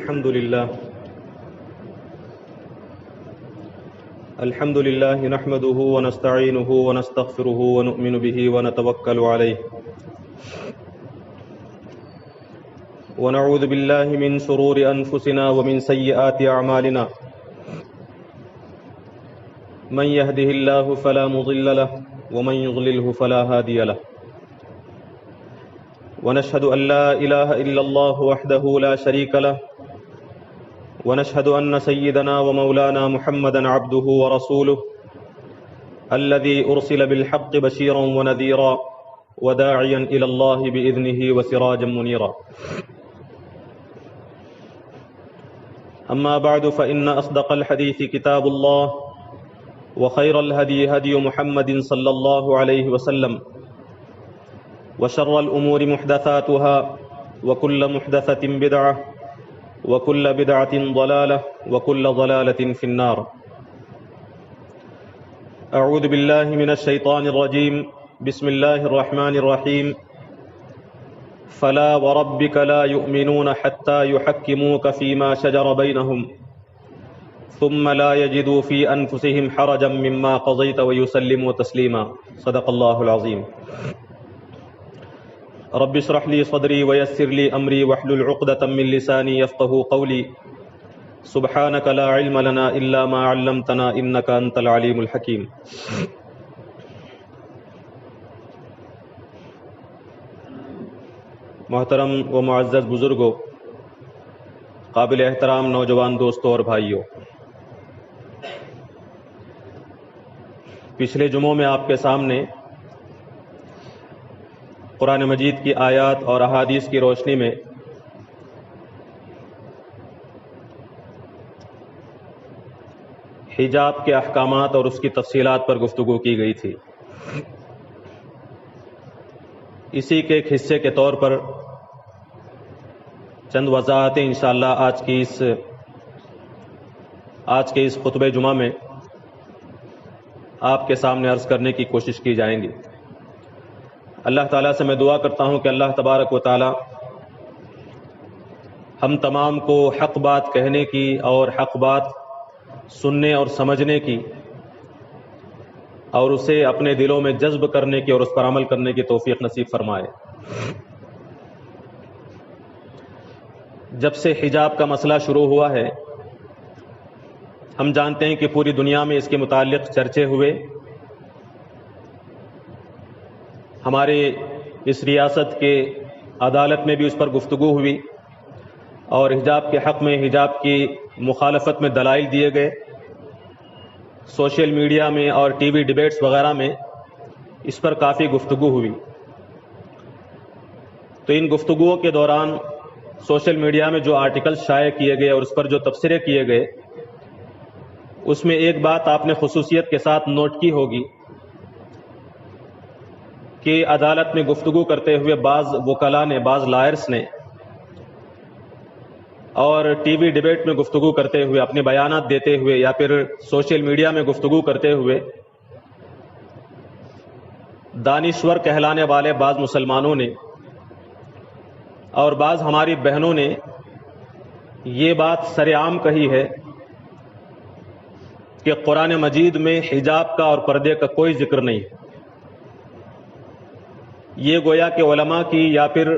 الحمد لله نحمده ونستعينه ونستغفره ونؤمن به ونتوكل عليه ونعوذ بالله من شرور أنفسنا ومن سيئات أعمالنا من يهده الله فلا مضل له ومن يضلله فلا هادي له ونشهد أن لا إله إلا الله وحده لا شريك له ونشهد أن سيدنا ومولانا محمدا عبده ورسوله الذي أرسل بالحق بشيرا ونذيرا وداعيا إلى الله بإذنه وسراجا منيرا أما بعد فإن أصدق الحديث كتاب الله وخير الهدي هدي محمد صلى الله عليه وسلم وشر الأمور محدثاتها وكل محدثة بدعة وكل بدعة ضلالة وكل ضلالة في النار. أعوذ بالله من الشيطان الرجيم. بسم الله الرحمن الرحيم. فلا وربك لا يؤمنون حتى يحكموك فيما شجر بينهم ثم لا يجدوا في أنفسهم حرجا مما قضيت ويسلموا تسليما. صدق الله العظيم. رب اشرح لي صدري ويسر لي أمري واحلل عقدة من لساني يفقهوا قولي. سبحانك لا علم لنا إلا ما علمتنا إنك أنت العليم الحكيم. محترم و معزز بزرگوں، قابل احترام نوجوان دوستوں اور بھائیوں، پچھلے جمعوں میں آپ کے سامنے قرآن مجید کی آیات اور احادیث کی روشنی میں حجاب کے احکامات اور اس کی تفصیلات پر گفتگو کی گئی تھی. اسی کے ایک حصے کے طور پر چند وضاحتیں انشاءاللہ آج کے اس خطبہ جمعہ میں آپ کے سامنے عرض کرنے کی کوشش کی جائیں گی. اللہ تعالیٰ سے میں دعا کرتا ہوں کہ اللہ تبارک و تعالیٰ ہم تمام کو حق بات کہنے کی اور حق بات سننے اور سمجھنے کی اور اسے اپنے دلوں میں جذب کرنے کی اور اس پر عمل کرنے کی توفیق نصیب فرمائے. جب سے حجاب کا مسئلہ شروع ہوا ہے، ہم جانتے ہیں کہ پوری دنیا میں اس کے متعلق چرچے ہوئے. ہمارے اس ریاست کے عدالت میں بھی اس پر گفتگو ہوئی اور حجاب کے حق میں، حجاب کی مخالفت میں دلائل دیے گئے. سوشل میڈیا میں اور ٹی وی ڈیبیٹس وغیرہ میں اس پر کافی گفتگو ہوئی. تو ان گفتگوؤں کے دوران سوشل میڈیا میں جو آرٹیکل شائع کیے گئے اور اس پر جو تبصرے کیے گئے، اس میں ایک بات آپ نے خصوصیت کے ساتھ نوٹ کی ہوگی کہ عدالت میں گفتگو کرتے ہوئے بعض وکلاء نے، بعض لائرز نے، اور ٹی وی ڈیبیٹ میں گفتگو کرتے ہوئے، اپنے بیانات دیتے ہوئے یا پھر سوشل میڈیا میں گفتگو کرتے ہوئے دانشور کہلانے والے بعض مسلمانوں نے اور بعض ہماری بہنوں نے یہ بات سرعام کہی ہے کہ قرآن مجید میں حجاب کا اور پردے کا کوئی ذکر نہیں. یہ گویا کہ علماء کی یا پھر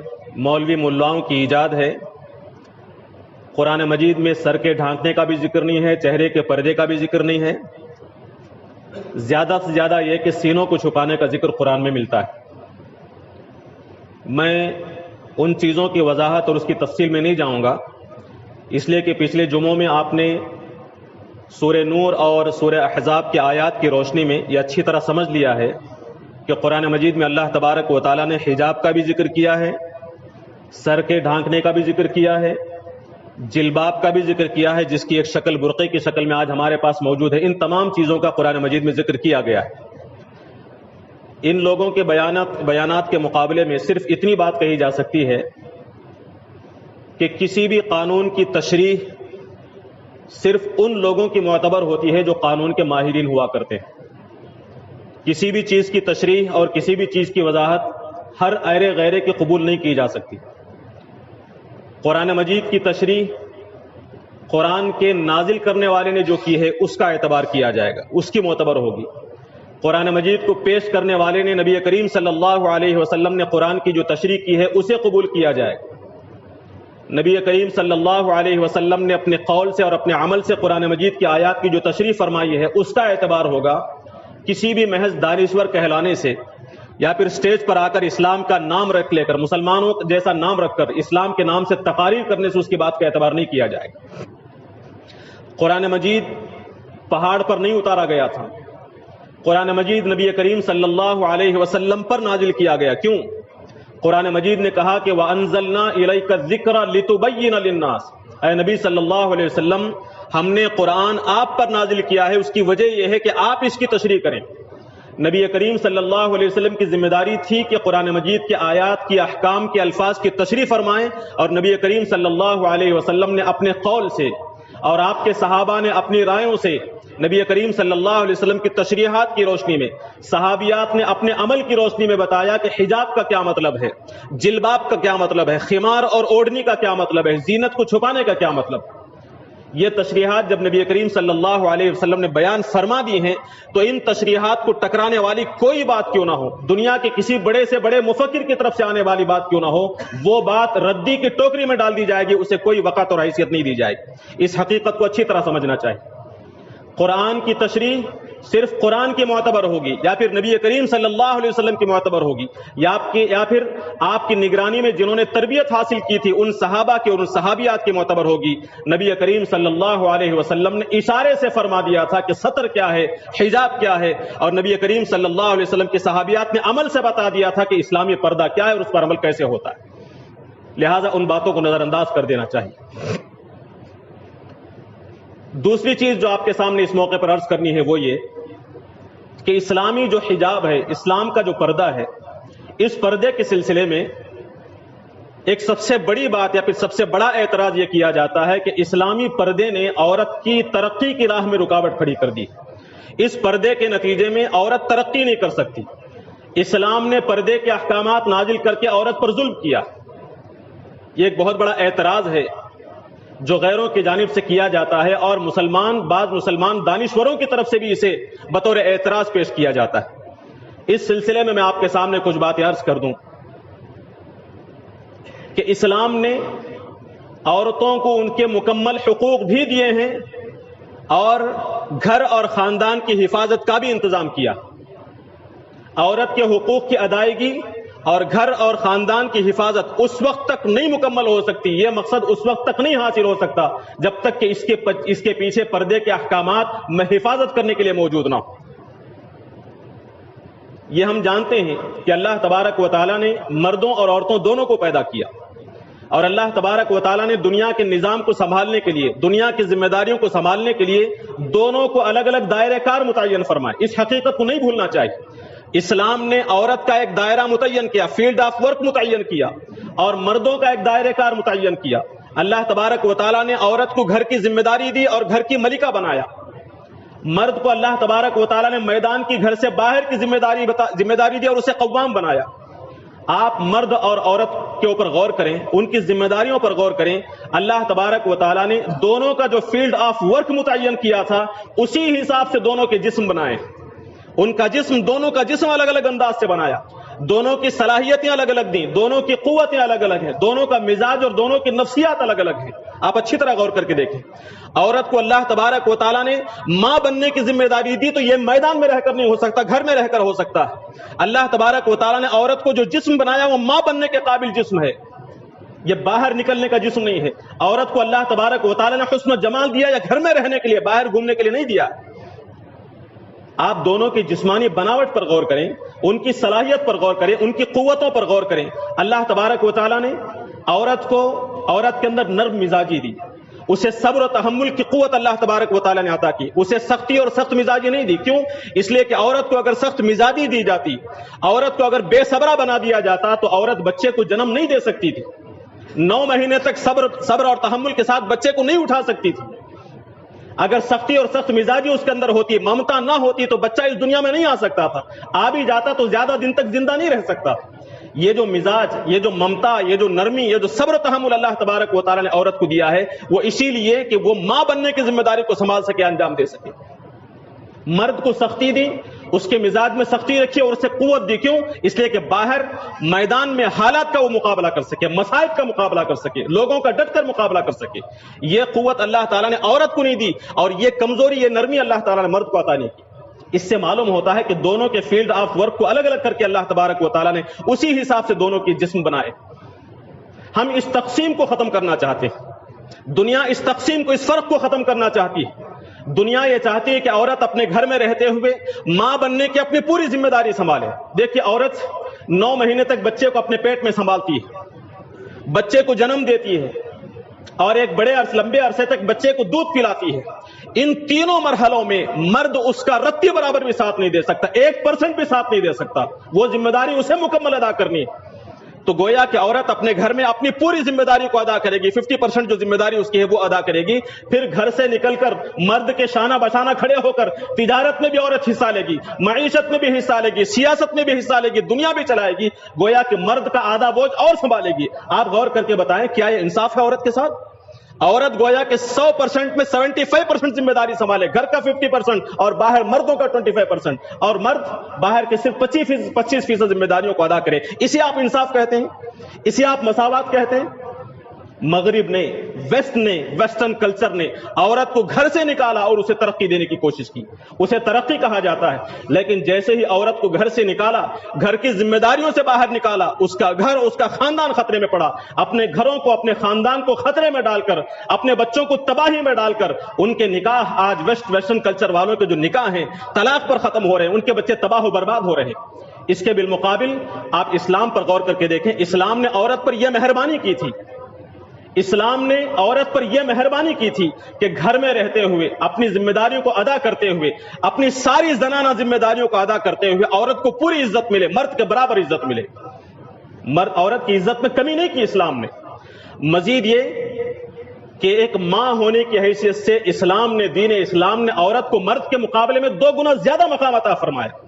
مولوی ملاؤں کی ایجاد ہے. قرآن مجید میں سر کے ڈھانکنے کا بھی ذکر نہیں ہے، چہرے کے پردے کا بھی ذکر نہیں ہے. زیادہ سے زیادہ یہ کہ سینوں کو چھپانے کا ذکر قرآن میں ملتا ہے. میں ان چیزوں کی وضاحت اور اس کی تفصیل میں نہیں جاؤں گا، اس لیے کہ پچھلے جمعوں میں آپ نے سورہ نور اور سورہ احزاب کی آیات کی روشنی میں یہ اچھی طرح سمجھ لیا ہے کہ قرآن مجید میں اللہ تبارک و تعالیٰ نے حجاب کا بھی ذکر کیا ہے، سر کے ڈھانکنے کا بھی ذکر کیا ہے، جلباب کا بھی ذکر کیا ہے جس کی ایک شکل برقعے کی شکل میں آج ہمارے پاس موجود ہے. ان تمام چیزوں کا قرآن مجید میں ذکر کیا گیا ہے. ان لوگوں کے بیانات کے مقابلے میں صرف اتنی بات کہی جا سکتی ہے کہ کسی بھی قانون کی تشریح صرف ان لوگوں کی معتبر ہوتی ہے جو قانون کے ماہرین ہوا کرتے ہیں. کسی بھی چیز کی تشریح اور کسی بھی چیز کی وضاحت ہر ایرے غیرے کی قبول نہیں کی جا سکتی. قرآن مجید کی تشریح قرآن کے نازل کرنے والے نے جو کی ہے اس کا اعتبار کیا جائے گا، اس کی معتبر ہوگی۔ قرآن مجید کو پیش کرنے والے نے نبی کریم صلی اللہ علیہ وسلم نے قرآن کی جو تشریح کی ہے اسے قبول کیا جائے گا۔ نبی کریم صلی اللہ علیہ وسلم نے اپنے قول سے اور اپنے عمل سے قرآن مجید کی آیات کی جو تشریح فرمائی ہے اس کا اعتبار ہوگا۔ کسی بھی محض دانشور کہلانے سے یا پھر سٹیج پر آ کر اسلام کا نام رکھ لے کر، مسلمانوں جیسا نام رکھ کر اسلام کے نام سے تقاریر کرنے سے اس کی بات کا اعتبار نہیں کیا جائے گا۔ قرآن مجید پہاڑ پر نہیں اتارا گیا تھا، قرآن مجید نبی کریم صلی اللہ علیہ وسلم پر نازل کیا گیا۔ کیوں؟ قرآن مجید نے کہا کہ وَأَنزَلْنَا إِلَيْكَ الذِّكْرَ لِتُبَيِّنَ لِلنَّاسِ، اے نبی صلی اللہ علیہ وسلم ہم نے قرآن آپ پر نازل کیا ہے، اس کی وجہ یہ ہے کہ آپ اس کی تشریح کریں۔ نبی کریم صلی اللہ علیہ وسلم کی ذمہ داری تھی کہ قرآن مجید کے آیات کی احکام کے الفاظ کی تشریح فرمائیں، اور نبی کریم صلی اللہ علیہ وسلم نے اپنے قول سے اور آپ کے صحابہ نے اپنی رائوں سے نبی کریم صلی اللہ علیہ وسلم کی تشریحات کی روشنی میں، صحابیات نے اپنے عمل کی روشنی میں بتایا کہ حجاب کا کیا مطلب ہے، جلباب کا کیا مطلب ہے، خمار اور اوڑھنی کا کیا مطلب ہے، زینت کو چھپانے کا کیا مطلب۔ یہ تشریحات جب نبی کریم صلی اللہ علیہ وسلم نے بیان فرما دی ہیں تو ان تشریحات کو ٹکرانے والی کوئی بات کیوں نہ ہو، دنیا کے کسی بڑے سے بڑے مفکر کی طرف سے آنے والی بات کیوں نہ ہو، وہ بات ردی کی ٹوکری میں ڈال دی جائے گی، اسے کوئی وقت اور حیثیت نہیں دی جائے گی۔ اس حقیقت کو اچھی طرح سمجھنا چاہیے۔ قرآن کی تشریح صرف قرآن کی معتبر ہوگی یا پھر نبی کریم صلی اللہ علیہ وسلم کی معتبر ہوگی، یا پھر آپ کی نگرانی میں جنہوں نے تربیت حاصل کی تھی ان صحابہ کی اور ان صحابیات کی معتبر ہوگی۔ نبی کریم صلی اللہ علیہ وسلم نے اشارے سے فرما دیا تھا کہ سطر کیا ہے، حجاب کیا ہے، اور نبی کریم صلی اللہ علیہ وسلم کے صحابیات نے عمل سے بتا دیا تھا کہ اسلامی پردہ کیا ہے اور اس پر عمل کیسے ہوتا ہے، لہٰذا ان باتوں کو نظر انداز کر دینا چاہیے۔ دوسری چیز جو آپ کے سامنے اس موقع پر عرض کرنی ہے وہ یہ کہ اسلامی جو حجاب ہے، اسلام کا جو پردہ ہے، اس پردے کے سلسلے میں ایک سب سے بڑی بات یا پھر سب سے بڑا اعتراض یہ کیا جاتا ہے کہ اسلامی پردے نے عورت کی ترقی کی راہ میں رکاوٹ کھڑی کر دی۔ اس پردے کے نتیجے میں عورت ترقی نہیں کر سکتی۔ اسلام نے پردے کے احکامات نازل کر کے عورت پر ظلم کیا۔ یہ ایک بہت بڑا اعتراض ہے جو غیروں کی جانب سے کیا جاتا ہے، اور بعض مسلمان دانشوروں کی طرف سے بھی اسے بطور اعتراض پیش کیا جاتا ہے۔ اس سلسلے میں آپ کے سامنے کچھ باتیں عرض کر دوں کہ اسلام نے عورتوں کو ان کے مکمل حقوق بھی دیے ہیں اور گھر اور خاندان کی حفاظت کا بھی انتظام کیا۔ عورت کے حقوق کی ادائیگی اور گھر اور خاندان کی حفاظت اس وقت تک نہیں مکمل ہو سکتی، یہ مقصد اس وقت تک نہیں حاصل ہو سکتا جب تک کہ اس کے پیچھے پردے کے احکامات میں حفاظت کرنے کے لیے موجود نہ ہو۔ یہ ہم جانتے ہیں کہ اللہ تبارک و تعالیٰ نے مردوں اور عورتوں دونوں کو پیدا کیا، اور اللہ تبارک و تعالیٰ نے دنیا کے نظام کو سنبھالنے کے لیے، دنیا کی ذمہ داریوں کو سنبھالنے کے لیے دونوں کو الگ الگ دائرہ کار متعین فرمائے۔ اس حقیقت کو نہیں بھولنا چاہیے۔ اسلام نے عورت کا ایک دائرہ متعین کیا، فیلڈ آف ورک متعین کیا، اور مردوں کا ایک دائرہ کار متعین کیا۔ اللہ تبارک و تعالیٰ نے عورت کو گھر کی ذمہ داری دی اور گھر کی ملکہ بنایا۔ مرد کو اللہ تبارک و تعالیٰ نے میدان کی، گھر سے باہر کی ذمہ داری دی اور اسے قوام بنایا۔ آپ مرد اور عورت کے اوپر غور کریں، ان کی ذمہ داریوں پر غور کریں۔ اللہ تبارک و تعالیٰ نے دونوں کا جو فیلڈ آف ورک متعین کیا تھا اسی حساب سے دونوں کے جسم بنائے۔ ان کا جسم، دونوں کا جسم الگ الگ انداز سے بنایا، دونوں کی صلاحیتیں الگ الگ دیں، دونوں کی قوتیں الگ الگ ہیں، دونوں کا مزاج اور دونوں کی نفسیات الگ الگ ہیں۔ آپ اچھی طرح غور کر کے دیکھیں۔ عورت کو اللہ تبارک و تعالیٰ نے ماں بننے کی ذمہ داری دی تو یہ میدان میں رہ کر نہیں ہو سکتا، گھر میں رہ کر ہو سکتا ہے۔ اللہ تبارک و تعالیٰ نے عورت کو جو جسم بنایا وہ ماں بننے کے قابل جسم ہے، یہ باہر نکلنے کا جسم نہیں ہے۔ عورت کو اللہ تبارک و تعالیٰ نے حسن و جمال دیا یا گھر میں رہنے کے لیے، باہر گھومنے کے لیے نہیں دیا۔ آپ دونوں کی جسمانی بناوٹ پر غور کریں، ان کی صلاحیت پر غور کریں، ان کی قوتوں پر غور کریں۔ اللہ تبارک و تعالیٰ نے عورت کے اندر نرم مزاجی دی، اسے صبر و تحمل کی قوت اللہ تبارک و تعالیٰ نے عطا کی، اسے سختی اور سخت مزاجی نہیں دی۔ کیوں؟ اس لیے کہ عورت کو اگر سخت مزاجی دی جاتی، عورت کو اگر بے صبرہ بنا دیا جاتا تو عورت بچے کو جنم نہیں دے سکتی تھی، 9 مہینے تک صبر اور تحمل کے ساتھ بچے کو نہیں اٹھا سکتی تھی۔ اگر سختی اور سخت مزاجی اس کے اندر ہوتی، ممتا نہ ہوتی تو بچہ اس دنیا میں نہیں آ سکتا تھا، آ بھی جاتا تو زیادہ دن تک زندہ نہیں رہ سکتا۔ یہ جو مزاج، یہ جو ممتا، یہ جو نرمی، یہ جو صبر و تحمل اللہ تبارک و تعالیٰ نے عورت کو دیا ہے، وہ اسی لیے کہ وہ ماں بننے کی ذمہ داری کو سنبھال سکے، انجام دے سکے۔ مرد کو سختی دی، اس کے مزاج میں سختی رکھی اور اسے قوت دی، کیوں؟ اس لیے کہ باہر میدان میں حالات کا وہ مقابلہ کر سکے، مصائب کا مقابلہ کر سکے، لوگوں کا ڈٹ کر مقابلہ کر سکے۔ یہ قوت اللہ تعالیٰ نے عورت کو نہیں دی، اور یہ کمزوری، یہ نرمی اللہ تعالیٰ نے مرد کو عطا نہیں کی۔ اس سے معلوم ہوتا ہے کہ دونوں کے فیلڈ آف ورک کو الگ الگ کر کے اللہ تبارک و تعالیٰ نے اسی حساب سے دونوں کی جسم بنائے۔ ہم اس تقسیم کو ختم کرنا چاہتے ہیں، دنیا اس تقسیم کو، اس فرق کو ختم کرنا چاہتی ہے۔ دنیا یہ چاہتی ہے کہ عورت اپنے گھر میں رہتے ہوئے ماں بننے کی اپنی پوری ذمہ داری سنبھالے۔ دیکھیے، عورت 9 مہینے تک بچے کو اپنے پیٹ میں سنبھالتی ہے، بچے کو جنم دیتی ہے، اور ایک بڑے لمبے عرصے تک بچے کو دودھ پلاتی ہے۔ ان تینوں مرحلوں میں مرد اس کا رتی برابر بھی ساتھ نہیں دے سکتا، 1% بھی ساتھ نہیں دے سکتا، وہ ذمہ داری اسے مکمل ادا کرنی ہے۔ تو گویا کہ عورت اپنے گھر میں اپنی پوری ذمہ داری کو ادا کرے گی، 50% جو ذمہ داری اس کی ہے وہ ادا کرے گی۔ پھر گھر سے نکل کر مرد کے شانہ بشانہ کھڑے ہو کر تجارت میں بھی عورت حصہ لے گی، معیشت میں بھی حصہ لے گی، سیاست میں بھی حصہ لے گی، دنیا بھی چلائے گی۔ گویا کہ مرد کا آدھا بوجھ اور سنبھالے گی۔ آپ غور کر کے بتائیں، کیا یہ انصاف ہے عورت کے ساتھ؟ عورت گویا کہ 100% میں 75% ذمہ داری سنبھالے، گھر کا 50% اور باہر مردوں کا 25%، اور مرد باہر کے صرف 25% ذمہ داریوں کو ادا کرے۔ اسے آپ انصاف کہتے ہیں؟ اسے آپ مساوات کہتے ہیں؟ مغرب نے، ویسٹ نے، ویسٹرن کلچر نے عورت کو گھر سے نکالا اور اسے ترقی دینے کی کوشش کی، اسے ترقی کہا جاتا ہے۔ لیکن جیسے ہی عورت کو گھر سے نکالا، گھر کی ذمہ داریوں سے باہر نکالا، اس کا گھر، اس کا خاندان خطرے میں پڑا۔ اپنے گھروں کو، اپنے خاندان کو خطرے میں ڈال کر، اپنے بچوں کو تباہی میں ڈال کر، ان کے نکاح آج ویسٹرن کلچر والوں کے جو نکاح ہیں طلاق پر ختم ہو رہے ہیں، ان کے بچے تباہ و برباد ہو رہے ہیں۔ اس کے بالمقابل آپ اسلام پر غور کر کے دیکھیں، اسلام نے عورت پر یہ مہربانی کی تھی، اسلام نے عورت پر یہ مہربانی کی تھی کہ گھر میں رہتے ہوئے اپنی ذمہ داریوں کو ادا کرتے ہوئے، اپنی ساری زنانہ ذمہ داریوں کو ادا کرتے ہوئے عورت کو پوری عزت ملے، مرد کے برابر عزت ملے۔ عورت کی عزت میں کمی نہیں کی اسلام نے۔ مزید یہ کہ ایک ماں ہونے کی حیثیت سے اسلام نے، دین اسلام نے عورت کو مرد کے مقابلے میں 2 گنا زیادہ مقام عطا فرمایا۔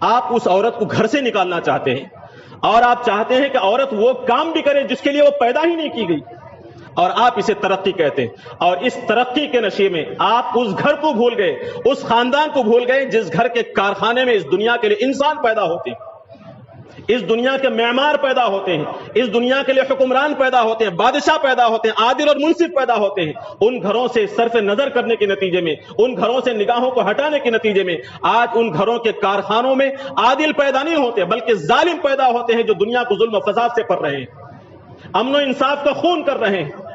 آپ اس عورت کو گھر سے نکالنا چاہتے ہیں، اور آپ چاہتے ہیں کہ عورت وہ کام بھی کرے جس کے لیے وہ پیدا ہی نہیں کی گئی، اور آپ اسے ترقی کہتے ہیں۔ اور اس ترقی کے نشے میں آپ اس گھر کو بھول گئے، اس خاندان کو بھول گئے جس گھر کے کارخانے میں اس دنیا کے لیے انسان پیدا ہوتے ہیں، اس دنیا کے معمار پیدا ہوتے ہیں، اس دنیا کے لیے حکمران پیدا ہوتے ہیں، بادشاہ پیدا ہوتے ہیں، عادل اور منصف پیدا ہوتے ہیں۔ ان گھروں سے صرف نظر کرنے کے نتیجے میں، ان گھروں سے نگاہوں کو ہٹانے کے نتیجے میں آج ان گھروں کے کارخانوں میں عادل پیدا نہیں ہوتے بلکہ ظالم پیدا ہوتے ہیں، جو دنیا کو ظلم و فساد سے پر رہے ہیں، امن و انصاف کا خون کر رہے ہیں،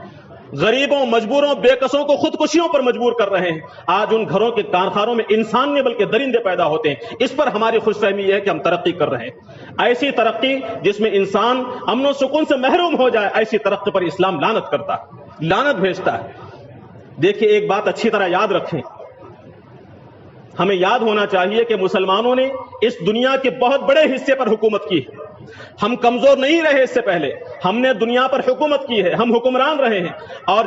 غریبوں، مجبوروں، بے کسوں کو خودکشیوں پر مجبور کر رہے ہیں۔ آج ان گھروں کے کارخانوں میں انسان نہیں بلکہ درندے پیدا ہوتے ہیں۔ اس پر ہماری خوش فہمی یہ ہے کہ ہم ترقی کر رہے ہیں۔ ایسی ترقی جس میں انسان امن و سکون سے محروم ہو جائے، ایسی ترقی پر اسلام لعنت کرتا ہے، لعنت بھیجتا ہے۔ دیکھیے، ایک بات اچھی طرح یاد رکھیں، ہمیں یاد ہونا چاہیے کہ مسلمانوں نے اس دنیا کے بہت بڑے حصے پر حکومت کی ہے۔ ہم کمزور نہیں رہے، اس سے پہلے ہم نے دنیا پر حکومت کی ہے، ہم حکمران رہے ہیں، اور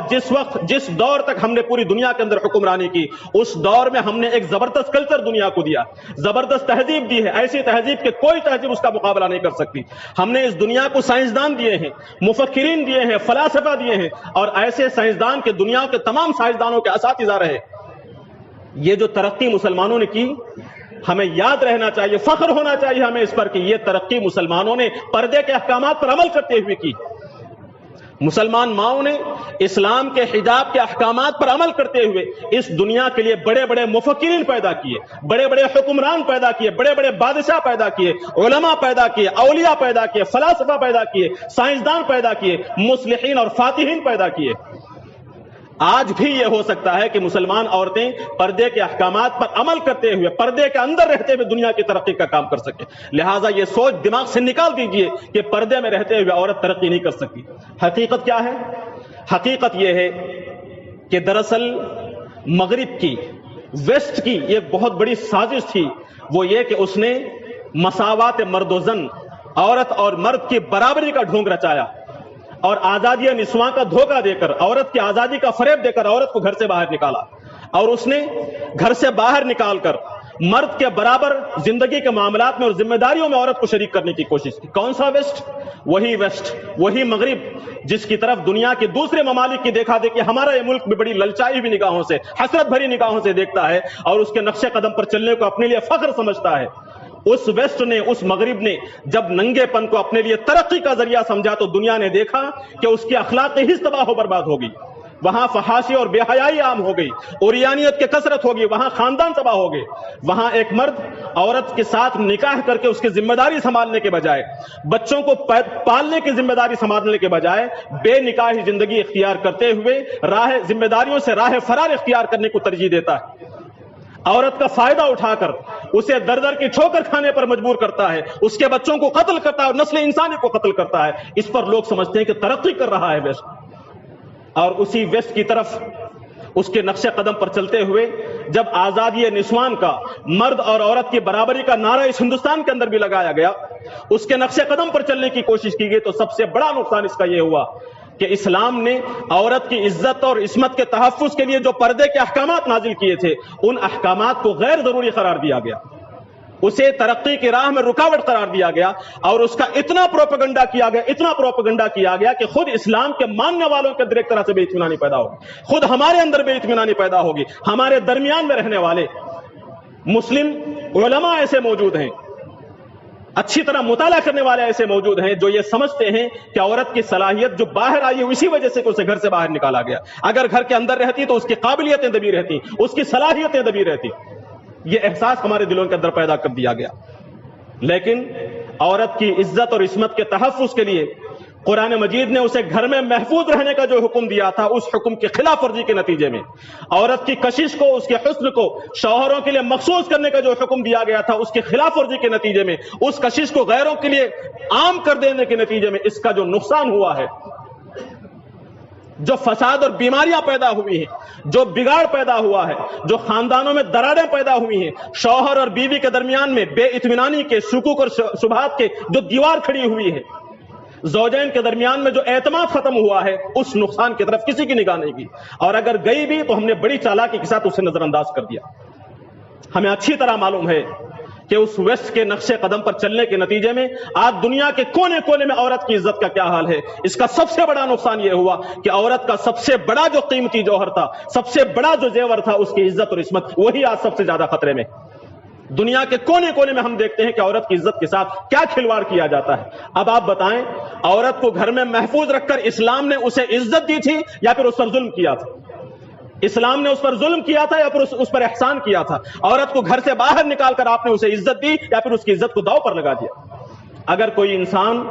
جس دور تک ہم نے پوری دنیا کے اندر حکمرانی کی، اس دور میں ہم نے ایک زبردست کلچر دنیا کو دیا، زبردست تہذیب دی ہے، ایسی تہذیب کہ کوئی تہذیب اس کا مقابلہ نہیں کر سکتی۔ ہم نے اس دنیا کو سائنسدان دیے ہیں، مفکرین دیے ہیں، فلاسفہ دیے ہیں، اور ایسے سائنسدان کہ دنیا کے تمام سائنسدانوں کے اساتذہ رہے۔ یہ جو ترقی مسلمانوں نے کی، ہمیں یاد رہنا چاہیے، فخر ہونا چاہیے ہمیں اس پر کہ یہ ترقی مسلمانوں نے پردے کے احکامات پر عمل کرتے ہوئے کی۔ مسلمان ماؤں نے اسلام کے حجاب کے احکامات پر عمل کرتے ہوئے اس دنیا کے لیے بڑے بڑے مفکرین پیدا کیے، بڑے بڑے حکمران پیدا کیے، بڑے بڑے بادشاہ پیدا کیے، علماء پیدا کیے، اولیاء پیدا کیے، فلاسفہ پیدا کیے، سائنسدان پیدا کیے، مصلحین اور فاتحین پیدا کیے۔ آج بھی یہ ہو سکتا ہے کہ مسلمان عورتیں پردے کے احکامات پر عمل کرتے ہوئے، پردے کے اندر رہتے ہوئے دنیا کی ترقی کا کام کر سکیں۔ لہٰذا یہ سوچ دماغ سے نکال دیجئے کہ پردے میں رہتے ہوئے عورت ترقی نہیں کر سکتی۔ حقیقت کیا ہے؟ حقیقت یہ ہے کہ دراصل مغرب کی، ویسٹ کی ایک بہت بڑی سازش تھی، وہ یہ کہ اس نے مساوات مرد و زن، عورت اور مرد کی برابری کا ڈھونگ رچایا، اور آزادی نسواں کا دھوکہ دے کر، عورت کی آزادی کا فریب دے کر عورت کو گھر سے باہر نکالا، اور اس نے گھر سے باہر نکال کر مرد کے برابر زندگی کے معاملات میں اور ذمہ داریوں میں عورت کو شریک کرنے کی کوشش کی. کون سا ویسٹ؟ وہی مغرب جس کی طرف دنیا کے دوسرے ممالک کی دیکھا دیکھی ہمارا یہ ملک بھی بڑی للچائی ہوئی نگاہوں سے، حسرت بھری نگاہوں سے دیکھتا ہے اور اس کے نقش قدم پر چلنے کو اپنے لیے فخر سمجھتا ہے. اس ویسٹ نے، اس مغرب نے جب ننگے پن کو اپنے لیے ترقی کا ذریعہ سمجھا تو دنیا نے دیکھا کہ اس کی اخلاقی حص تباہ و برباد ہوگی. وہاں فحاشی اور بے حیائی عام ہو گئی، اوریانیت کی کثرت ہوگی، وہاں خاندان تباہ ہو گئے. وہاں ایک مرد عورت کے ساتھ نکاح کر کے اس کی ذمہ داری سنبھالنے کے بجائے، بچوں کو پالنے کی ذمہ داری سنبھالنے کے بجائے بے نکاحی زندگی اختیار کرتے ہوئے ذمہ داریوں سے راہ فرار اختیار کرنے کو ترجیح دیتا ہے. عورت کا فائدہ اٹھا کر اسے در در کی ٹھوکر کھانے پر مجبور کرتا ہے، اس کے بچوں کو قتل کرتا ہے اور نسل انسانی کو قتل کرتا ہے. اس پر لوگ سمجھتے ہیں کہ ترقی کر رہا ہے ویسٹ، اور اسی ویسٹ کی طرف اس کے نقش قدم پر چلتے ہوئے جب آزادی نسوان کا، مرد اور عورت کی برابری کا نعرہ اس ہندوستان کے اندر بھی لگایا گیا، اس کے نقش قدم پر چلنے کی کوشش کی گئی، تو سب سے بڑا نقصان اس کا یہ ہوا کہ اسلام نے عورت کی عزت اور عصمت کے تحفظ کے لیے جو پردے کے احکامات نازل کیے تھے ان احکامات کو غیر ضروری قرار دیا گیا، اسے ترقی کی راہ میں رکاوٹ قرار دیا گیا، اور اس کا اتنا پروپیگنڈا کیا گیا کہ خود اسلام کے ماننے والوں کے اندر ایک طرح سے بے اطمینانی پیدا ہوگی، خود ہمارے اندر بے اطمینانی پیدا ہوگی. ہمارے درمیان میں رہنے والے مسلم علماء ایسے موجود ہیں، اچھی طرح مطالعہ کرنے والے ایسے موجود ہیں جو یہ سمجھتے ہیں کہ عورت کی صلاحیت جو باہر آئی ہے اسی وجہ سے کہ اسے گھر سے باہر نکالا گیا. اگر گھر کے اندر رہتی تو اس کی قابلیتیں دبی رہتی، اس کی صلاحیتیں دبی رہتی. یہ احساس ہمارے دلوں کے اندر پیدا کر دیا گیا. لیکن عورت کی عزت اور عصمت کے تحفظ کے لیے قرآن مجید نے اسے گھر میں محفوظ رہنے کا جو حکم دیا تھا، اس حکم کی خلاف ورزی کے نتیجے میں عورت کی کشش کو، اس کے حسن کو شوہروں کے لیے مخصوص کرنے کا جو حکم دیا گیا تھا، اس کی خلاف ورزی کے نتیجے میں، اس کشش کو غیروں کے لیے عام کر دینے کے نتیجے میں اس کا جو نقصان ہوا ہے، جو فساد اور بیماریاں پیدا ہوئی ہیں، جو بگاڑ پیدا ہوا ہے، جو خاندانوں میں دراڑیں پیدا ہوئی ہیں، شوہر اور بیوی کے درمیان میں بے اطمینانی کے، شکوک اور شبہات کے جو دیوار کھڑی ہوئی ہے، زوجین کے درمیان میں جو اعتماد ختم ہوا ہے، اس نقصان کی طرف کسی کی نگاہ نہیں کی، اور اگر گئی بھی تو ہم نے بڑی چالاکی کے ساتھ اسے نظر انداز کر دیا. ہمیں اچھی طرح معلوم ہے کہ اس ویسٹ کے نقش قدم پر چلنے کے نتیجے میں آج دنیا کے کونے کونے میں عورت کی عزت کا کیا حال ہے. اس کا سب سے بڑا نقصان یہ ہوا کہ عورت کا سب سے بڑا جو قیمتی جوہر تھا، سب سے بڑا جو زیور تھا، اس کی عزت اور عصمت، وہی آج سب سے زیادہ خطرے میں. دنیا کے کونے کونے میں ہم دیکھتے ہیں کہ عورت کی عزت کے ساتھ کیا کھلواڑ کیا جاتا ہے. اب آپ بتائیں، عورت کو گھر میں محفوظ رکھ کر اسلام نے اسے عزت دی تھی یا پھر اس پر ظلم کیا تھا؟ اسلام نے اس پر ظلم کیا تھا یا پھر اس پر احسان کیا تھا؟ عورت کو گھر سے باہر نکال کر آپ نے اسے عزت دی یا پھر اس کی عزت کو داؤ پر لگا دیا؟ اگر کوئی انسان،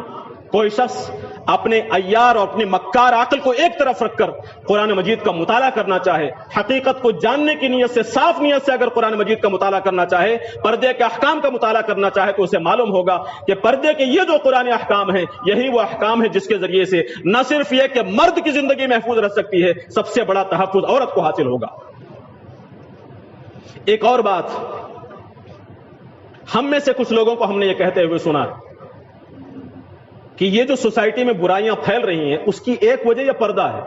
کوئی شخص اپنے عیار اور اپنی مکار عقل کو ایک طرف رکھ کر قرآن مجید کا مطالعہ کرنا چاہے، حقیقت کو جاننے کی نیت سے، صاف نیت سے اگر قرآن مجید کا مطالعہ کرنا چاہے، پردے کے احکام کا مطالعہ کرنا چاہے، تو اسے معلوم ہوگا کہ پردے کے یہ جو قرآن احکام ہیں، یہی وہ احکام ہیں جس کے ذریعے سے نہ صرف یہ کہ مرد کی زندگی محفوظ رہ سکتی ہے، سب سے بڑا تحفظ عورت کو حاصل ہوگا. ایک اور بات، ہم میں سے کچھ لوگوں کو ہم نے یہ کہتے ہوئے سنا کہ یہ جو سوسائٹی میں برائیاں پھیل رہی ہیں اس کی ایک وجہ یہ پردہ ہے.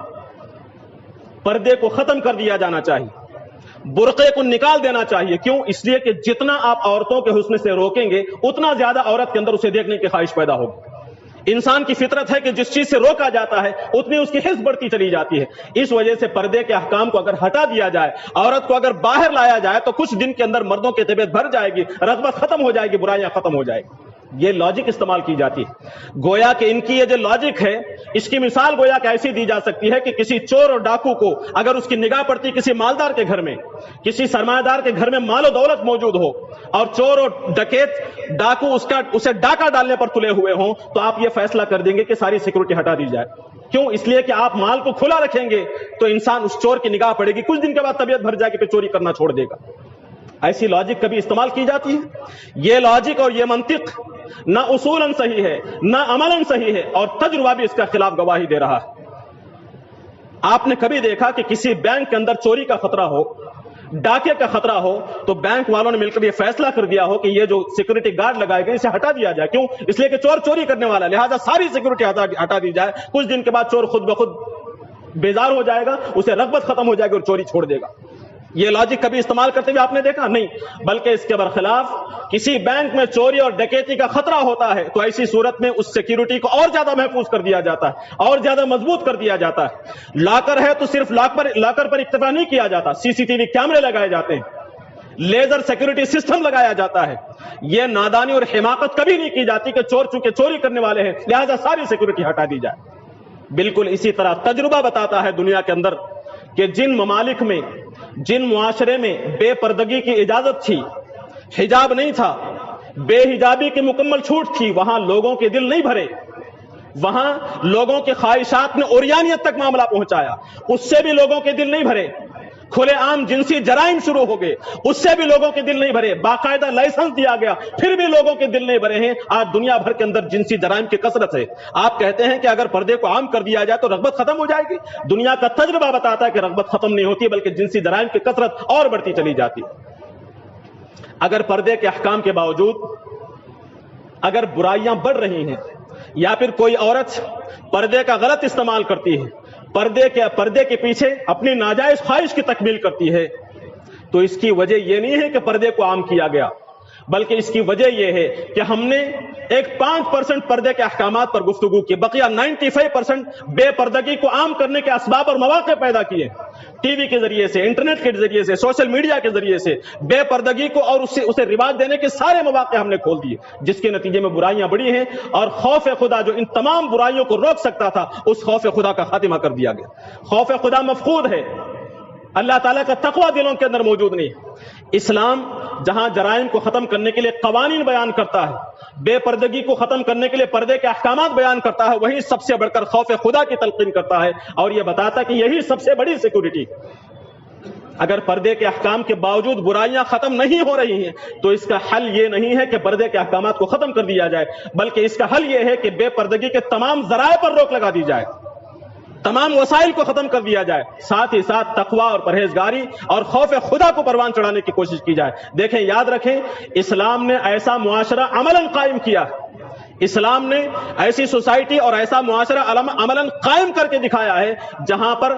پردے کو ختم کر دیا جانا چاہیے، برقعے کو نکال دینا چاہیے. کیوں؟ اس لیے کہ جتنا آپ عورتوں کے حسن سے روکیں گے اتنا زیادہ عورت کے اندر اسے دیکھنے کی خواہش پیدا ہوگی. انسان کی فطرت ہے کہ جس چیز سے روکا جاتا ہے اتنی اس کی حس بڑھتی چلی جاتی ہے. اس وجہ سے پردے کے احکام کو اگر ہٹا دیا جائے، عورت کو اگر باہر لایا جائے تو کچھ دن کے اندر مردوں کی طبیعت بھر جائے گی، رغبت ختم ہو جائے گی، برائیاں ختم ہو جائے گی. یہ لاجک استعمال کی جاتی ہے. گویا کہ ان کی یہ جو لاجک ہے، اس کی مثال گویا کہ ایسی دی جا سکتی ہے کہ کسی چور اور ڈاکو کو اگر اس کی نگاہ پڑتی کسی مالدار کے گھر میں، کسی سرمایہ دار کے گھر میں مال و دولت موجود ہو، اور چور اور ڈکیت ڈاکو اسے ڈاکہ ڈالنے پر تلے ہوئے ہوں، تو آپ یہ فیصلہ کر دیں گے کہ ساری سیکورٹی ہٹا دی جائے. کیوں؟ اس لیے کہ آپ مال کو کھلا رکھیں گے تو انسان اس چور کی نگاہ پڑے گی، کچھ دن کے بعد طبیعت بھر جائے گی، پھر چوری کرنا چھوڑ دے گا. ایسی لاجک کبھی استعمال کی جاتی ہے؟ یہ لاجک اور یہ منطق نہ اصولاً صحیح ہے، نہ عملاً صحیح ہے، اور تجربہ بھی اس کا خلاف گواہی دے رہا ہے. آپ نے کبھی دیکھا کہ کسی بینک کے اندر چوری کا خطرہ ہو، ڈاکے کا خطرہ ہو، تو بینک والوں نے مل کر یہ فیصلہ کر دیا ہو کہ یہ جو سیکورٹی گارڈ لگائے گئے اسے ہٹا دیا جائے؟ کیوں؟ اس لیے کہ چور چوری کرنے والا، لہذا ساری سیکورٹی ہٹا دی جائے. کچھ دن کے بعد چور خود بخود بیزار ہو جائے گا، اسے رغبت ختم ہو جائے گی اور چوری چھوڑ دے گا. یہ لاجک کبھی استعمال کرتے ہوئے آپ نے دیکھا؟ نہیں، بلکہ اس کے برخلاف کسی بینک میں چوری اور ڈکیتی کا خطرہ ہوتا ہے تو ایسی صورت میں اس سیکیورٹی کو اور زیادہ محفوظ کر دیا جاتا ہے، اور زیادہ مضبوط کر دیا جاتا ہے۔ لاکر ہے تو صرف لاکر پر اکتفا نہیں کیا جاتا، سی سی ٹی وی کیمرے لگائے جاتے ہیں، لیزر سیکیورٹی سسٹم لگایا جاتا ہے۔ یہ نادانی اور حماقت کبھی نہیں کی جاتی کہ چور چونکہ چوری کرنے والے ہیں لہذا ساری سیکیورٹی ہٹا دی جائے۔ بالکل اسی طرح تجربہ بتاتا ہے دنیا کے اندر کہ جن ممالک میں، جن معاشرے میں بے پردگی کی اجازت تھی، حجاب نہیں تھا، بے حجابی کی مکمل چھوٹ تھی، وہاں لوگوں کے دل نہیں بھرے، وہاں لوگوں کے خواہشات نے اوریانیت تک معاملہ پہنچایا، اس سے بھی لوگوں کے دل نہیں بھرے۔ کھلے عام جنسی جرائم شروع ہو گئے، اس سے بھی لوگوں کے دل نہیں بھرے۔ باقاعدہ لائسنس دیا گیا، پھر بھی لوگوں کے دل نہیں بھرے ہیں۔ آج دنیا بھر کے اندر جنسی جرائم کی کثرت ہے۔ آپ کہتے ہیں کہ اگر پردے کو عام کر دیا جائے تو رغبت ختم ہو جائے گی؟ دنیا کا تجربہ بتاتا ہے کہ رغبت ختم نہیں ہوتی بلکہ جنسی جرائم کی کثرت اور بڑھتی چلی جاتی۔ اگر پردے کے احکام کے باوجود اگر برائیاں بڑھ رہی ہیں یا پھر کوئی عورت پردے کا غلط استعمال کرتی ہے، پردے کے پیچھے اپنی ناجائز خواہش کی تکمیل کرتی ہے، تو اس کی وجہ یہ نہیں ہے کہ پردے کو عام کیا گیا، بلکہ اس کی وجہ یہ ہے کہ ہم نے ایک 5% پردے کے احکامات پر گفتگو کی، بقیہ 95% بے پردگی کو عام کرنے کے اسباب اور مواقع پیدا کیے۔ ٹی وی کے ذریعے سے، انٹرنیٹ کے ذریعے سے، سوشل میڈیا کے ذریعے سے بے پردگی کو اور اسے رواج دینے کے سارے مواقع ہم نے کھول دیے، جس کے نتیجے میں برائیاں بڑھی ہیں، اور خوف خدا جو ان تمام برائیوں کو روک سکتا تھا اس خوف خدا کا خاتمہ کر دیا گیا۔ خوف خدا مفقود ہے، اللہ تعالیٰ کا تقوی دلوں کے اندر موجود نہیں۔ اسلام جہاں جرائم کو ختم کرنے کے لیے قوانین بیان کرتا ہے، بے پردگی کو ختم کرنے کے لیے پردے کے احکامات بیان کرتا ہے، وہیں سب سے بڑھ کر خوف خدا کی تلقین کرتا ہے اور یہ بتاتا ہے کہ یہی سب سے بڑی سیکورٹی۔ اگر پردے کے احکام کے باوجود برائیاں ختم نہیں ہو رہی ہیں تو اس کا حل یہ نہیں ہے کہ پردے کے احکامات کو ختم کر دیا جائے، بلکہ اس کا حل یہ ہے کہ بے پردگی کے تمام ذرائع پر روک لگا دی جائے، تمام وسائل کو ختم کر دیا جائے، ساتھ ہی ساتھ تقوی اور پرہیزگاری اور خوف خدا کو پروان چڑھانے کی کوشش کی جائے۔ دیکھیں، یاد رکھیں، اسلام نے ایسا معاشرہ عملاً قائم کیا، اسلام نے ایسی سوسائٹی اور ایسا معاشرہ عملاً قائم کر کے دکھایا ہے جہاں پر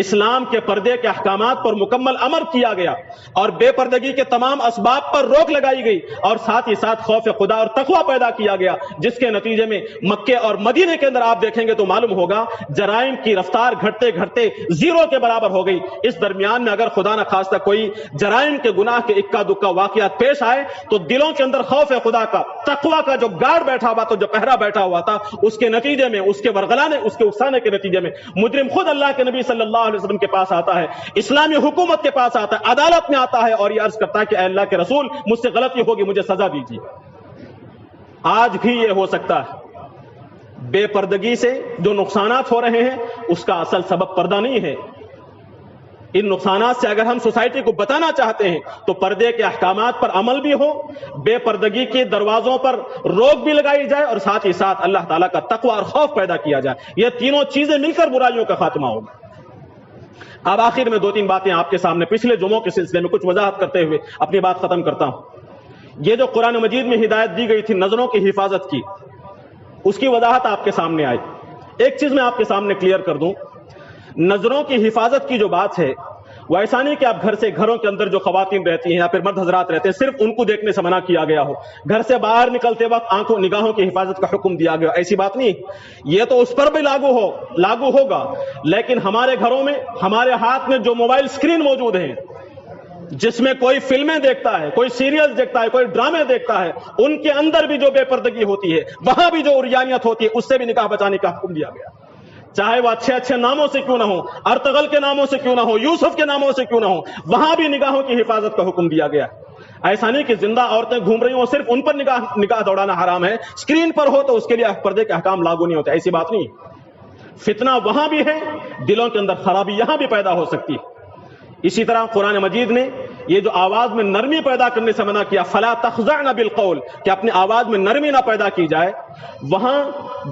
اسلام کے پردے کے احکامات پر مکمل امر کیا گیا اور بے پردگی کے تمام اسباب پر روک لگائی گئی، اور ساتھ ہی ساتھ خوف خدا اور تقوی پیدا کیا گیا، جس کے نتیجے میں مکے اور مدینے کے اندر آپ دیکھیں گے تو معلوم ہوگا جرائم کی رفتار گھٹتے گھٹتے زیرو کے برابر ہو گئی۔ اس درمیان میں اگر خدا نہ خواستہ کوئی جرائم کے گناہ کے اکا دکا واقعات پیش آئے تو دلوں کے اندر خوف خدا کا، تقوی کا جو گارڈ بیٹھا ہوا تھا، جو پہرا بیٹھا ہوا تھا، اس کے نتیجے میں، اس کے ورغلانے، اس کے اکسانے کے نتیجے میں مجرم خود اللہ کے نبی صلی اللہ علیہ وسلم کے پاس آتا ہے، اسلامی حکومت کے پاس آتا ہے، عدالت میں آتا ہے اور یہ عرض کرتا ہے کہ اے اللہ کے رسول، مجھ سے غلطی ہوگی، مجھے سزا دیجیے۔ آج بھی یہ ہو سکتا ہے۔ بے پردگی سے جو نقصانات ہو رہے ہیں اس کا اصل سبب پردہ نہیں ہے۔ ان نقصانات سے اگر ہم سوسائٹی کو بتانا چاہتے ہیں تو پردے کے احکامات پر عمل بھی ہو، بے پردگی کے دروازوں پر روک بھی لگائی جائے، اور ساتھ ہی ساتھ اللہ تعالیٰ کا تقوی اور خوف پیدا کیا جائے۔ یہ تینوں چیزیں مل کر برائیوں کا خاتمہ ہوگا۔ اب آخر میں 2-3 باتیں آپ کے سامنے پچھلے جمعوں کے سلسلے میں کچھ وضاحت کرتے ہوئے اپنی بات ختم کرتا ہوں۔ یہ جو قرآن مجید میں ہدایت دی گئی تھی نظروں کی حفاظت کی، اس کی وضاحت آپ کے سامنے آئی۔ ایک چیز میں آپ کے سامنے کلیئر کر دوں، نظروں کی حفاظت کی جو بات ہے وہ ایسا نہیں کہ آپ گھروں کے اندر جو خواتین رہتی ہیں یا پھر مرد حضرات رہتے ہیں صرف ان کو دیکھنے سے منع کیا گیا ہو، گھر سے باہر نکلتے وقت نگاہوں کی حفاظت کا حکم دیا گیا، ایسی بات نہیں۔ یہ تو اس پر بھی لاگو ہوگا، لیکن ہمارے گھروں میں، ہمارے ہاتھ میں جو موبائل سکرین موجود ہیں جس میں کوئی فلمیں دیکھتا ہے، کوئی سیریل دیکھتا ہے، کوئی ڈرامے دیکھتا ہے، ان کے اندر بھی جو بے پردگی ہوتی ہے، وہاں بھی جو عریانیت ہوتی ہے، اس سے بھی نکاح بچانے کا حکم دیا گیا، چاہے وہ اچھے اچھے ناموں سے کیوں نہ ہو، ارطغرل کے ناموں سے کیوں نہ ہو، یوسف کے ناموں سے کیوں نہ ہو، وہاں بھی نگاہوں کی حفاظت کا حکم دیا گیا۔ ایسا نہیں کہ زندہ عورتیں گھوم رہی ہوں صرف ان پر نگاہ دوڑانا حرام ہے، اسکرین پر ہو تو اس کے لیے پردے کے احکام لاگو نہیں ہوتے، ایسی بات نہیں۔ فتنہ وہاں بھی ہے، دلوں کے اندر خرابی یہاں بھی پیدا ہو سکتی ہے۔ اسی طرح قرآن مجید نے یہ جو آواز میں نرمی پیدا کرنے سے منع کیا، فلا تخضعن بالقول، کہ اپنی آواز میں نرمی نہ پیدا کی جائے، وہاں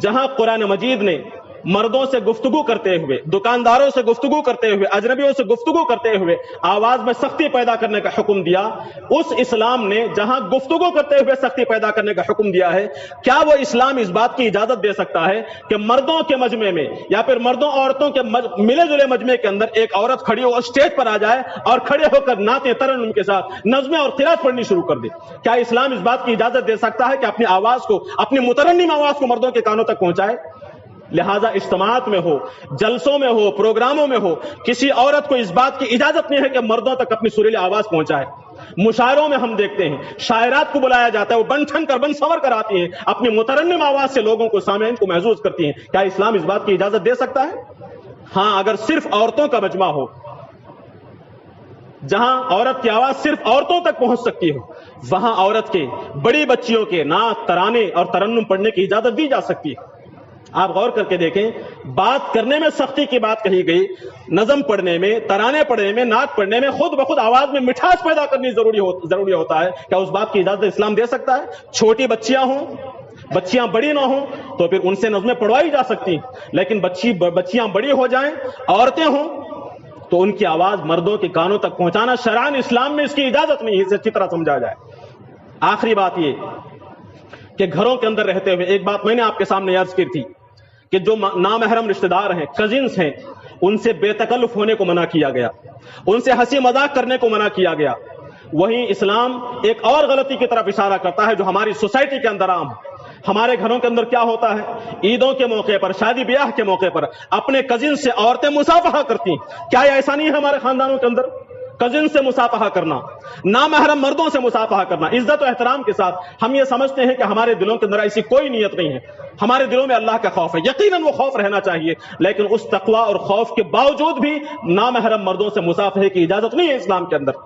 جہاں قرآن مجید نے مردوں سے گفتگو کرتے ہوئے، دکانداروں سے گفتگو کرتے ہوئے، اجنبیوں سے گفتگو کرتے ہوئے آواز میں سختی پیدا کرنے کا حکم دیا، اس اسلام نے جہاں گفتگو کرتے ہوئے سختی پیدا کرنے کا حکم دیا ہے، کیا وہ اسلام اس بات کی اجازت دے سکتا ہے کہ مردوں کے مجمع میں یا پھر مردوں عورتوں کے ملے جلے مجمع کے اندر ایک عورت کھڑی ہو اسٹیج پر آ جائے اور کھڑے ہو کر نعتیں ترنم کے ساتھ نظمیں اور قرات پڑھنی شروع کر دے؟ کیا اسلام اس بات کی اجازت دے سکتا ہے کہ اپنی آواز کو، اپنی مترنم آواز کو مردوں کے کانوں تک پہنچائے؟ لہذا اجتماعات میں ہو، جلسوں میں ہو، پروگراموں میں ہو، کسی عورت کو اس بات کی اجازت نہیں ہے کہ مردوں تک اپنی سریلی آواز پہنچائے۔ مشاعروں میں ہم دیکھتے ہیں شاعرات کو بلایا جاتا ہے، وہ بن ٹھن کر بن سنور کر آتی ہیں، اپنی مترنم آواز سے لوگوں کو، سامعین کو محظوظ کرتی ہیں۔ کیا اسلام اس بات کی اجازت دے سکتا ہے؟ ہاں، اگر صرف عورتوں کا مجمع ہو، جہاں عورت کی آواز صرف عورتوں تک پہنچ سکتی ہو، وہاں عورت کے، بڑی بچیوں کے نعت، ترانے اور ترنم پڑھنے کی اجازت دی جا سکتی ہے۔ آپ غور کر کے دیکھیں، بات کرنے میں سختی کی بات کہی گئی، نظم پڑھنے میں، ترانے پڑھنے میں، نعت پڑھنے میں خود بخود آواز میں مٹھاس پیدا کرنی ضروری ہوتا ہے۔ کیا اس بات کی اجازت اسلام دے سکتا ہے؟ چھوٹی بچیاں ہوں، بچیاں بڑی نہ ہوں تو پھر ان سے نظمیں پڑھوائی جا سکتی ہیں، لیکن بچیاں بڑی ہو جائیں، عورتیں ہوں، تو ان کی آواز مردوں کے کانوں تک پہنچانا شرعاً اسلام میں اس کی اجازت نہیں ہے۔ اسے اچھی طرح سمجھا جائے۔ آخری بات یہ کہ گھروں کے اندر رہتے ہوئے ایک بات میں نے آپ کے سامنے عرض کی تھی کہ جو نامحرم رشتہ دار ہیں، کزنس ہیں، ان سے بے تکلف ہونے کو منع کیا گیا، ان سے ہنسی مذاق کرنے کو منع کیا گیا۔ وہیں اسلام ایک اور غلطی کی طرف اشارہ کرتا ہے جو ہماری سوسائٹی کے اندر عام ہے۔ ہمارے گھروں کے اندر کیا ہوتا ہے؟ عیدوں کے موقع پر، شادی بیاہ کے موقع پر اپنے کزن سے عورتیں مصافحہ کرتی ہیں۔ کیا ایسا نہیں ہے ہمارے خاندانوں کے اندر؟ کزن سے مصافحہ کرنا، نامحرم مردوں سے مصافحہ کرنا، عزت و احترام کے ساتھ۔ ہم یہ سمجھتے ہیں کہ ہمارے دلوں کے اندر ایسی کوئی نیت نہیں ہے، ہمارے دلوں میں اللہ کا خوف ہے، یقیناً وہ خوف رہنا چاہیے، لیکن اس تقوی اور خوف کے باوجود بھی نامحرم مردوں سے مصافحے کی اجازت نہیں ہے اسلام کے اندر۔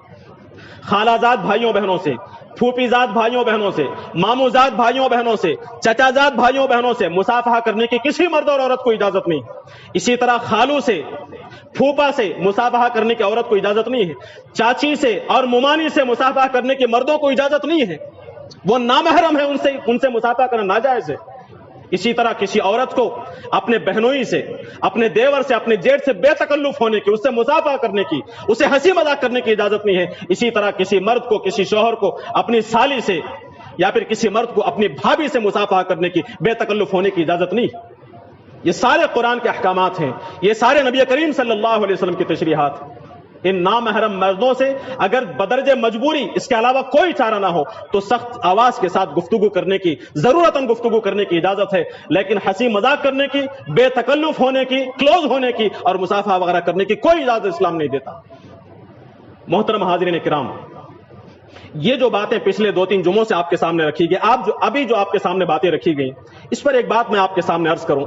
خالہ زاد بھائیوں بہنوں سے، پھوپھی زاد بھائیوں بہنوں سے، ماموں زاد بھائیوں بہنوں سے، چچا زاد بھائیوں بہنوں سے مصافحہ کرنے کی کسی مرد اور عورت کو اجازت نہیں۔ اسی طرح خالو سے، پھوپا سے مصافحہ کرنے کی عورت کو اجازت نہیں ہے۔ چاچی سے اور ممانی سے مصافحہ کرنے کی مردوں کو اجازت نہیں ہے، وہ نامحرم ہے، ان سے مصافحہ کرنا ناجائز ہے۔ اسی طرح کسی عورت کو اپنے بہنوئی سے، اپنے دیور سے، اپنے جیٹ سے بے تکلف ہونے کی، اس سے مصافحہ کرنے کی، اسے ہنسی مذاق کرنے کی اجازت نہیں ہے۔ اسی طرح کسی مرد کو، کسی شوہر کو اپنی سالی سے یا پھر کسی مرد کو اپنی بھابھی سے مصافحہ کرنے کی، بے تکلف ہونے کی اجازت نہیں۔ یہ سارے قرآن کے احکامات ہیں، یہ سارے نبی کریم صلی اللہ علیہ وسلم کی تشریحات۔ ان نامحرم مردوں سے اگر بدرجہ مجبوری اس کے علاوہ کوئی چارہ نہ ہو تو سخت آواز کے ساتھ گفتگو کرنے کی، ضرورتاً گفتگو کرنے کی اجازت ہے، لیکن ہنسی مذاق کرنے کی، بے تکلف ہونے کی، کلوز ہونے کی اور مصافحہ وغیرہ کرنے کی کوئی اجازت اسلام نہیں دیتا۔ محترم حاضرین کرام، یہ جو باتیں پچھلے 2-3 جمعوں سے آپ کے سامنے رکھی گئی، ابھی جو آپ کے سامنے باتیں رکھی گئی، اس پر ایک بات میں آپ کے سامنے عرض کروں۔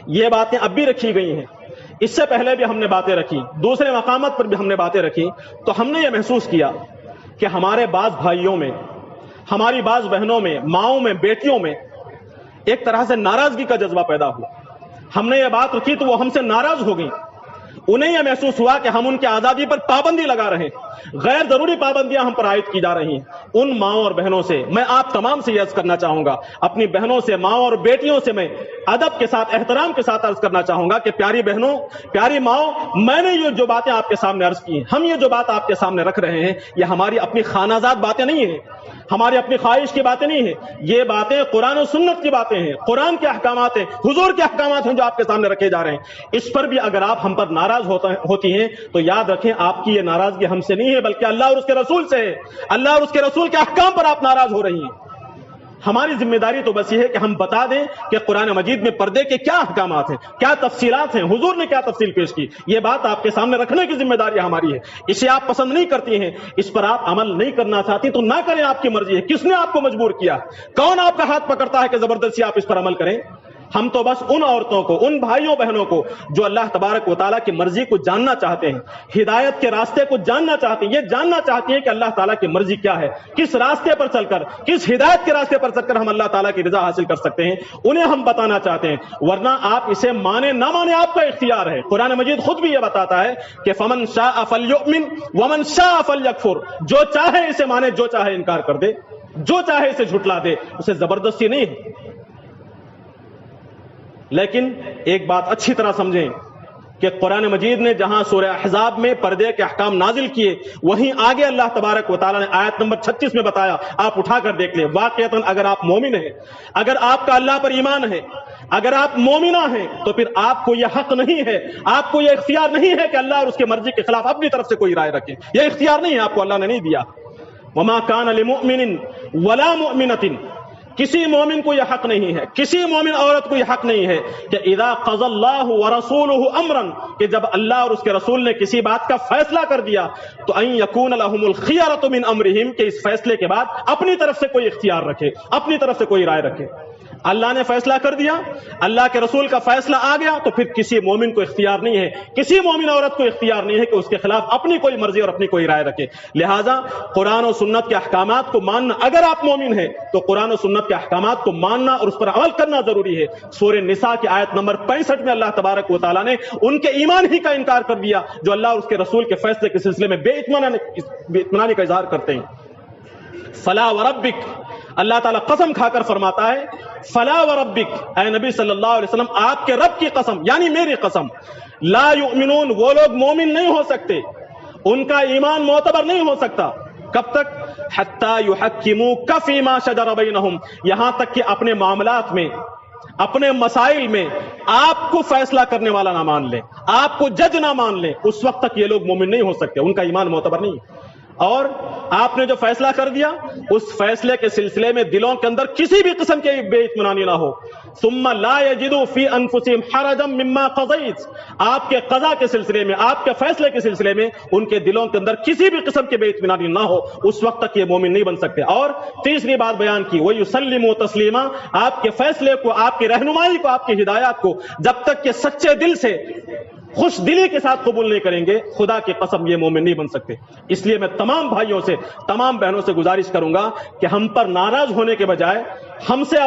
یہ باتیں اب بھی رکھی گئی ہیں، اس سے پہلے بھی ہم نے باتیں رکھی، دوسرے مقامات پر بھی ہم نے باتیں رکھی، تو ہم نے یہ محسوس کیا کہ ہمارے بعض بھائیوں میں، ہماری بعض بہنوں میں، ماؤں میں، بیٹیوں میں ایک طرح سے ناراضگی کا جذبہ پیدا ہوا۔ ہم نے یہ بات رکھی تو وہ ہم سے ناراض ہو گئی، انہیں یہ محسوس ہوا کہ ہم ان کی آزادی پر پابندی لگا رہے ہیں، غیر ضروری پابندیاں ہم پر عائد کی جا رہی ہیں۔ ان ماؤں اور بہنوں سے میں آپ تمام سے یہ عرض کرنا چاہوں گا، اپنی بہنوں سے، ماؤں اور بیٹیوں سے میں ادب کے ساتھ، احترام کے ساتھ عرض کرنا چاہوں گا کہ پیاری بہنوں، پیاری ماؤں، میں نے یہ جو باتیں آپ کے سامنے عرض کی ہیں، ہم یہ جو بات آپ کے سامنے رکھ رہے ہیں، یہ ہماری اپنی خانہ زاد باتیں نہیں ہیں، ہماری اپنی خواہش کی باتیں نہیں ہیں، یہ باتیں قرآن و سنت کی باتیں ہیں، قرآن کے احکامات ہیں، حضور کے احکامات ہیں جو آپ کے سامنے رکھے جا رہے ہیں۔ اس پر بھی اگر آپ ہم پر ناراض ہوتی ہیں تو یاد رکھیں آپ کی یہ ناراضگی ہم سے نہیں ہے بلکہ اللہ اور اس کے رسول سے ہے۔ اللہ اور اس کے رسول کے احکام پر آپ ناراض ہو رہی ہیں۔ ہماری ذمہ داری تو بس یہ ہے کہ ہم بتا دیں کہ قرآن مجید میں پردے کے کیا احکامات ہیں، کیا تفصیلات ہیں، حضور نے کیا تفصیل پیش کی، یہ بات آپ کے سامنے رکھنے کی ذمہ داری ہماری ہے۔ اسے آپ پسند نہیں کرتی ہیں، اس پر آپ عمل نہیں کرنا چاہتی تو نہ کریں، آپ کی مرضی ہے۔ کس نے آپ کو مجبور کیا؟ کون آپ کا ہاتھ پکڑتا ہے کہ زبردستی آپ اس پر عمل کریں؟ ہم تو بس ان عورتوں کو، ان بھائیوں بہنوں کو جو اللہ تبارک و تعالیٰ کی مرضی کو جاننا چاہتے ہیں، ہدایت کے راستے کو جاننا چاہتے ہیں، یہ جاننا چاہتے ہیں کہ اللہ تعالیٰ کی مرضی کیا ہے، کس راستے پر چل کر، کس ہدایت کے راستے پر چل کر ہم اللہ تعالیٰ کی رضا حاصل کر سکتے ہیں، انہیں ہم بتانا چاہتے ہیں۔ ورنہ آپ اسے مانے نہ مانے آپ کا اختیار ہے۔ قرآن مجید خود بھی یہ بتاتا ہے کہ فمن شاء فلیؤمن ومن شاء فلیکفر، جو چاہے اسے مانے، جو چاہے انکار کر دے، جو چاہے اسے جھٹلا دے، اسے زبردستی نہیں ہے۔ لیکن ایک بات اچھی طرح سمجھیں کہ قرآن مجید نے جہاں سورہ احزاب میں پردے کے احکام نازل کیے، وہیں آگے اللہ تبارک و تعالیٰ نے آیت نمبر 36 میں بتایا، آپ اٹھا کر دیکھ لیں، واقعتاً اگر آپ مومن ہیں، اگر آپ کا اللہ پر ایمان ہے، اگر آپ مومنہ ہیں، تو پھر آپ کو یہ حق نہیں ہے، آپ کو یہ اختیار نہیں ہے کہ اللہ اور اس کے مرضی کے خلاف اپنی طرف سے کوئی رائے رکھے. یہ اختیار نہیں ہے، آپ کو اللہ نے نہیں دیا. وما کان لمؤمن ولا مؤمنۃ، کسی مومن کو یہ حق نہیں ہے، کسی مومن عورت کو یہ حق نہیں ہے کہ اذا قضى اللہ ورسولہ امرا، کہ جب اللہ اور اس کے رسول نے کسی بات کا فیصلہ کر دیا تو ان یکون لهم الخیرۃ من امرہم، کہ اس فیصلے کے بعد اپنی طرف سے کوئی اختیار رکھے، اپنی طرف سے کوئی رائے رکھے. اللہ نے فیصلہ کر دیا، اللہ کے رسول کا فیصلہ آ گیا، تو پھر کسی مومن کو اختیار نہیں ہے، کسی مومن عورت کو اختیار نہیں ہے کہ اس کے خلاف اپنی کوئی مرضی اور اپنی کوئی رائے رکھے. لہٰذا قرآن و سنت کے احکامات کو ماننا، اگر آپ مومن ہیں تو قرآن و سنت کے احکامات کو ماننا اور اس پر عمل کرنا ضروری ہے. سورہ نساء کی آیت نمبر 65 میں اللہ تبارک و تعالیٰ نے ان کے ایمان ہی کا انکار کر دیا جو اللہ اور اس کے رسول کے فیصلے کے سلسلے میں بے اطمینانی کا اظہار کرتے ہیں. فلا وربک، اللہ تعالیٰ قسم کھا کر فرماتا ہے، فلا وربک، اے نبی صلی اللہ علیہ وسلم آپ کے رب کی قسم، یعنی میری قسم، لا یؤمنون، وہ لوگ مومن نہیں ہو سکتے، ان کا ایمان معتبر نہیں ہو سکتا. کب تک؟ حتی یحکموک فیما شجر بینہم، یہاں تک کہ اپنے معاملات میں، اپنے مسائل میں آپ کو فیصلہ کرنے والا نہ مان لیں، آپ کو جج نہ مان لیں، اس وقت تک یہ لوگ مومن نہیں ہو سکتے، ان کا ایمان معتبر نہیں. اور آپ نے جو فیصلہ کر دیا اس فیصلے کے سلسلے میں دلوں کے اندر کسی بھی قسم کی بے اطمینانی نہ ہو. ثم لا یجدوا فی انفسہم حرجا مما قضیت، آپ کے قضا کے سلسلے میں، آپ کے فیصلے کے سلسلے میں ان کے دلوں کے اندر کسی بھی قسم کی بے اطمینانی نہ ہو، اس وقت تک یہ مومن نہیں بن سکتے. اور تیسری بات بیان کی، وَيُسَلِّمُوا تسلیما، آپ کے فیصلے کو، آپ کی رہنمائی کو، آپ کی ہدایات کو جب تک کہ سچے دل سے، خوش دلی کے ساتھ قبول نہیں کریں گے، خدا کی قسم یہ مومن نہیں بن سکتے. اس لیے میں تمام بھائیوں سے، تمام بہنوں سے گزارش کروں گا کہ ہم پر ناراض ہونے کے بجائے، ہم سے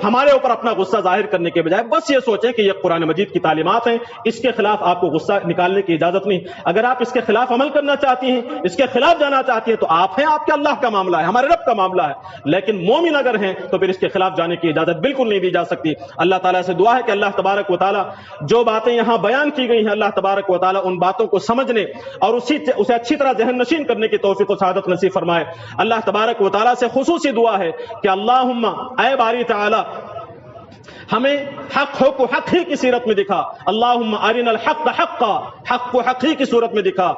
ہمارے اوپر اپنا غصہ ظاہر کرنے کے بجائے بس یہ سوچیں کہ یہ قرآن مجید کی تعلیمات ہیں، اس کے خلاف آپ کو غصہ نکالنے کی اجازت نہیں. اگر آپ اس کے خلاف عمل کرنا چاہتی ہیں، اس کے خلاف جانا چاہتی ہیں، تو آپ ہیں، آپ کے اللہ کا معاملہ ہے، ہمارے رب کا معاملہ ہے. لیکن مومن اگر ہیں تو پھر اس کے خلاف جانے کی اجازت بالکل نہیں دی جا سکتی. اللہ تعالیٰ سے دعا ہے کہ اللہ تبارک و تعالیٰ جو باتیں یہاں بیان کی گئی ہیں، اللہ تبارک و تعالیٰ ان باتوں کو سمجھنے اور اسے اچھی طرح ذہن نشین کرنے کی توفیق و سعادت نصیب فرمائے. اللہ تبارک و تعالیٰ سے خصوصی دعا ہے کہ اللہم، اے باری تعالیٰ، ہمیں حق کو حق ہی کی صورت میں دکھا. اللہم ارنا الحق حقا، حق کو حق ہی کی صورت میں دکھا.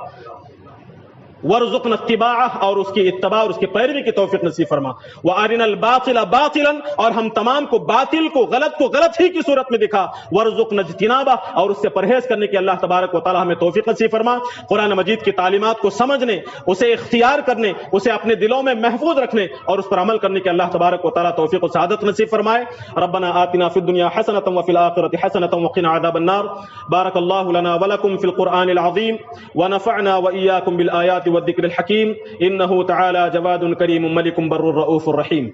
ورزقنا اتباعہ، اور اس کی اتباع اور اس کی پیروی کی توفیق نصیب فرما. وارنا الباطل باطلا، اور ہم تمام کو باطل کو، غلط کو غلط ہی کی صورت میں دکھا. ورزقنا اجتنابہ، اور اس سے پرہیز کرنے کی اللہ تبارک و تعالی ہمیں توفیق نصیب فرما. قرآن مجید کی تعلیمات کو سمجھنے، اسے اختیار کرنے، اسے اپنے دلوں میں محفوظ رکھنے اور اس پر عمل کرنے کی اللہ تبارک و تعالی توفیق و سعادت نصیب فرمائے. ربنا آتنا فی الدنیا حسنۃ وفی الآخرۃ حسنۃ وقنا عذاب النار. بارک اللہ لنا ولکم فی القرآن العظیم ونفعنا وإیاکم بالآیات والذکر الحکیم. انہ تعالی جواد کریم ملک بر الرؤوف الرحیم.